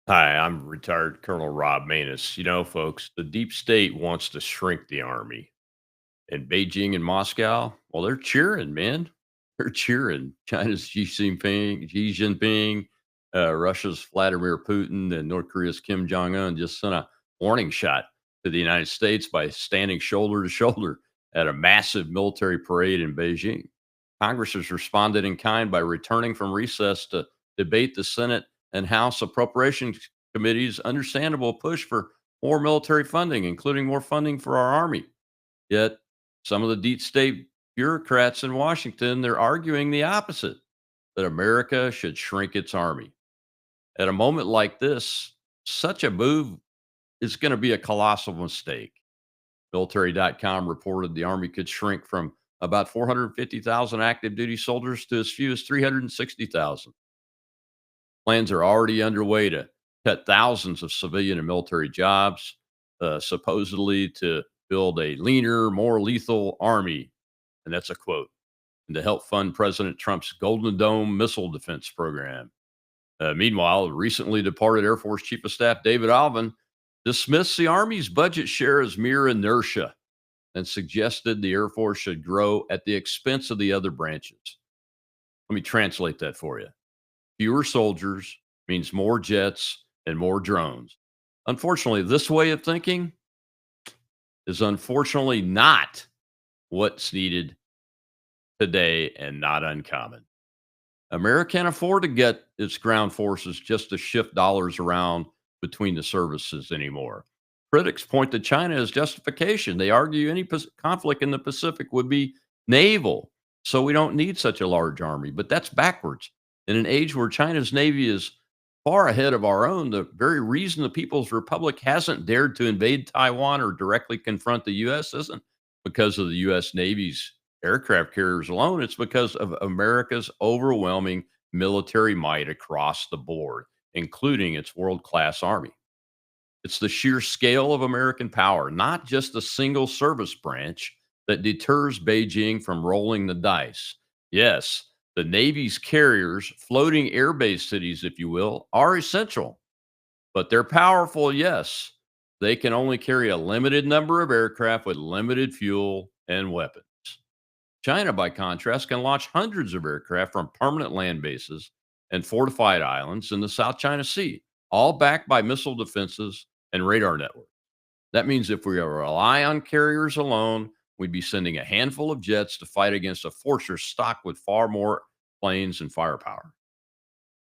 Hi, I'm retired Colonel Rob Manus. Folks, the deep state wants to shrink the army. And Beijing and Moscow, well, they're cheering, man. They're cheering. China's Xi Jinping, Russia's Vladimir Putin, and North Korea's Kim Jong Un just sent a warning shot to the United States by standing shoulder to shoulder at a massive military parade in Beijing. Congress has responded in kind by returning from recess to debate the Senate and House Appropriations Committee's understandable push for more military funding, including more funding for our Army. Yet, some of the deep state bureaucrats in Washington, they're arguing the opposite, that America should shrink its Army. At a moment like this, such a move is going to be a colossal mistake. Military.com reported the Army could shrink from about 450,000 active duty soldiers to as few as 360,000. Plans are already underway to cut thousands of civilian and military jobs, supposedly to build a leaner, more lethal army. And that's a quote. And to help fund President Trump's Golden Dome missile defense program. Meanwhile, recently departed Air Force Chief of Staff David Alvin dismissed the Army's budget share as mere inertia and suggested the Air Force should grow at the expense of the other branches. Let me translate that for you. Fewer soldiers means more jets and more drones. Unfortunately, this way of thinking is unfortunately not what's needed today and not uncommon. America can't afford to get its ground forces just to shift dollars around between the services anymore. Critics point to China as justification. They argue any conflict in the Pacific would be naval, so we don't need such a large army. But that's backwards. In an age where China's navy is far ahead of our own, the very reason the People's Republic hasn't dared to invade Taiwan or directly confront the U.S. isn't because of the U.S. Navy's aircraft carriers alone. It's because of America's overwhelming military might across the board, including its world class army. It's the sheer scale of American power, not just a single service branch, that deters Beijing from rolling the dice. Yes, the Navy's carriers, floating airbase cities, if you will, are essential, but they're powerful, yes. They can only carry a limited number of aircraft with limited fuel and weapons. China, by contrast, can launch hundreds of aircraft from permanent land bases and fortified islands in the South China Sea, all backed by missile defenses and radar networks. That means if we rely on carriers alone, we'd be sending a handful of jets to fight against a fortress stocked with far more planes and firepower.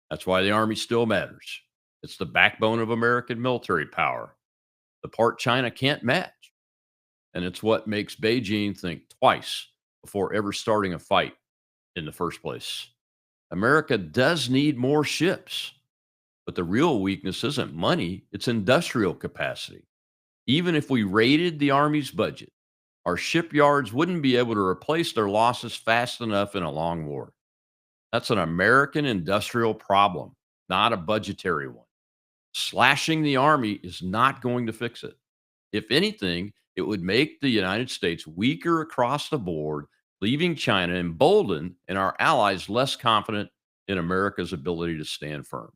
That's why the Army still matters. It's the backbone of American military power, the part China can't match. And it's what makes Beijing think twice before ever starting a fight in the first place. America does need more ships, but the real weakness isn't money, it's industrial capacity. Even if we raided the Army's budget, our shipyards wouldn't be able to replace their losses fast enough in a long war. That's an American industrial problem, not a budgetary one. Slashing the Army is not going to fix it. If anything, it would make the United States weaker across the board, leaving China emboldened and our allies less confident in America's ability to stand firm.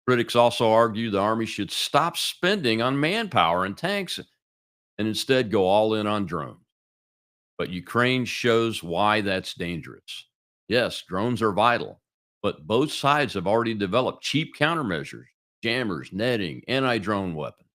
Critics also argue the Army should stop spending on manpower and tanks and instead go all in on drones. But Ukraine shows why that's dangerous. Yes, drones are vital, but both sides have already developed cheap countermeasures, jammers, netting, anti drone weapons.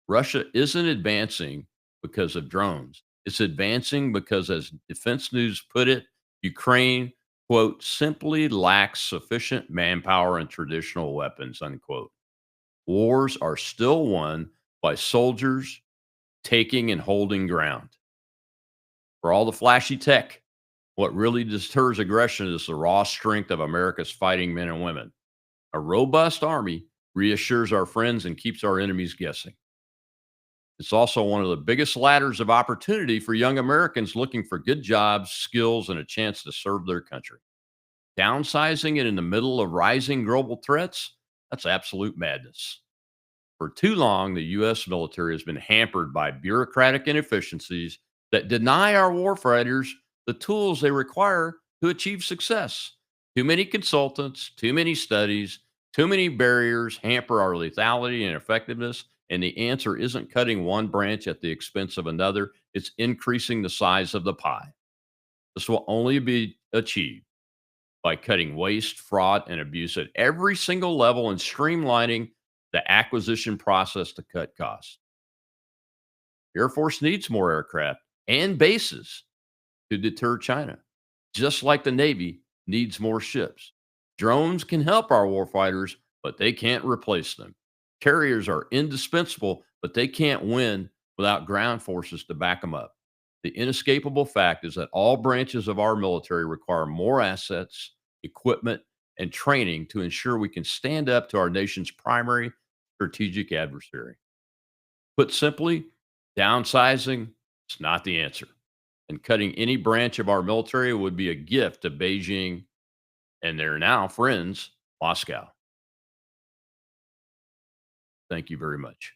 Russia isn't advancing because of drones. It's advancing because, as Defense News put it, Ukraine, quote, simply lacks sufficient manpower and traditional weapons, unquote. Wars are still won by soldiers taking and holding ground. For all the flashy tech, what really deters aggression is the raw strength of America's fighting men and women. A robust army reassures our friends and keeps our enemies guessing. It's also one of the biggest ladders of opportunity for young Americans looking for good jobs, skills, and a chance to serve their country. Downsizing it in the middle of rising global threats, that's absolute madness. For too long, the U.S. military has been hampered by bureaucratic inefficiencies that deny our warfighters the tools they require to achieve success. Too many consultants, too many studies, Too many barriers hamper our lethality and effectiveness. And the answer isn't cutting one branch at the expense of another, it's increasing the size of the pie. This will only be achieved by cutting waste, fraud, and abuse at every single level and streamlining the acquisition process to cut costs. Air Force needs more aircraft and bases to deter China, just like the Navy needs more ships. Drones can help our warfighters, but they can't replace them. Carriers are indispensable, but they can't win without ground forces to back them up. The inescapable fact is that all branches of our military require more assets, equipment, and training to ensure we can stand up to our nation's primary strategic adversary. Put simply, downsizing is not the answer, and cutting any branch of our military would be a gift to Beijing and their now friends, Moscow. Thank you very much.